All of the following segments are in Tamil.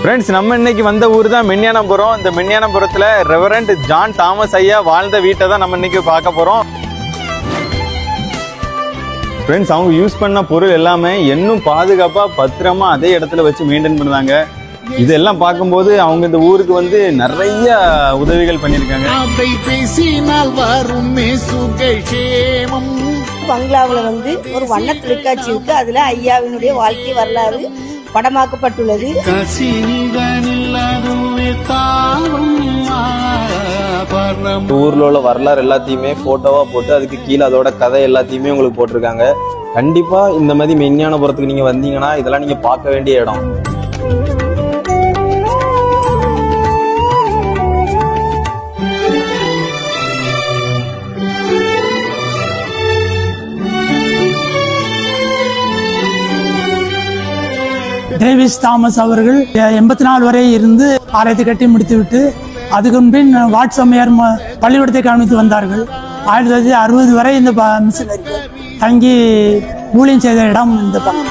ஃப்ரெண்ட்ஸ், நம்ம இன்னைக்கு வந்த ஊர் தான் மென்னியானபுரம். இந்த மென்னியானபுரத்தில் ரெவரண்ட் ஜான் தாமஸ் ஐயா வாழ்ந்த வீட்டை தான் நம்ம இன்னைக்கு பார்க்க போகிறோம். ஃப்ரெண்ட்ஸ், அவங்க யூஸ் பண்ண பொருள் எல்லாமே இன்னும் பாதுகாப்பாக பத்திரமா அதே இடத்துல வச்சு மெயின்டைன் பண்ணுறாங்க. இதெல்லாம் பார்க்கும்போது அவங்க இந்த ஊருக்கு வந்து நிறைய உதவிகள் பண்ணியிருக்காங்க. பங்களாவில் வந்து ஒரு வண்ண தொலைக்காட்சி இருக்கு. அதுல ஐயாவினுடைய வாழ்க்கை வரலாறு படமாக்கப்பட்டுள்ளது. ஊர்ல உள்ள வரலாறு எல்லாத்தையுமே போட்டோவா போட்டு அதுக்கு கீழே அதோட கதை எல்லாத்தையுமே உங்களுக்கு போட்டிருக்காங்க. கண்டிப்பா இந்த மாதிரி மென்னியானபுரத்துக்கு நீங்க வந்தீங்கன்னா இதெல்லாம் நீங்க பார்க்க வேண்டிய இடம். டேவிஸ் தாமஸ் அவர்கள் 84 வரை இருந்து ஆலயத்தை கட்டி முடித்துவிட்டு அதுக்கு பின் வாட்ஸ்அம்மையார் பள்ளிக்கூடத்தை கவனித்து வந்தார்கள். 1960 வரை இந்த மிஷனரி தங்கி ஊழியம் செய்த இடம் இந்த பக்கம்.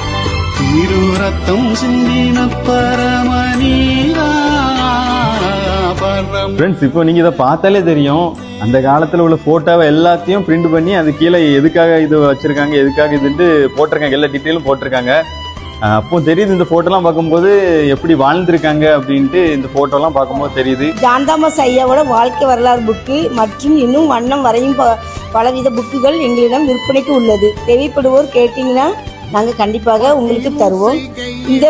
ஃப்ரெண்ட்ஸ், இப்போ நீங்க இதை பார்த்தாலே தெரியும், அந்த காலத்துல உள்ள போட்டோவை எல்லாத்தையும் பிரிண்ட் பண்ணி அது கீழே எதுக்காக இது வச்சிருக்காங்க, எதுக்காக இதுன்னு போட்டிருக்காங்க, எல்லா டீட்டெயிலும் போட்டிருக்காங்க. அப்போ தெரியுது இந்த போட்டோலாம் பார்க்கும்போது எப்படி வாழ்ந்திருக்காங்க அப்படின்ட்டு இந்த போட்டோலாம் பார்க்கும்போது தெரியுது. ஜான் தாமஸ் ஐயாவோட வாழ்க்கை வரலாறு புக்கு மற்றும் இன்னும் வண்ணம் வரையும் பலவித புக்குகள் எங்களிடம் விற்பனைக்கு உள்ளது. தேவைப்படுவோர் கேட்டீங்கன்னா நாங்கள் கண்டிப்பாக உங்களுக்கு தருவோம். இந்த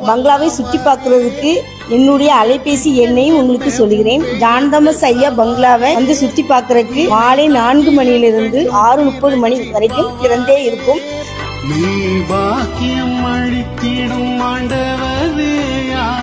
பங்களாவை சுற்றி பார்க்கறதுக்கு என்னுடைய அலைபேசி எண்ணையும் உங்களுக்கு சொல்லுகிறேன். ஜான் தாமஸ் ஐயா பங்களாவை வந்து சுற்றி பார்க்கறதுக்கு மாலை 4 மணியிலிருந்து 6:30 மணி வரைக்கும் திறந்தே இருக்கும். நீ பாக்கியம் அளித்திடும் ஆண்டவரே.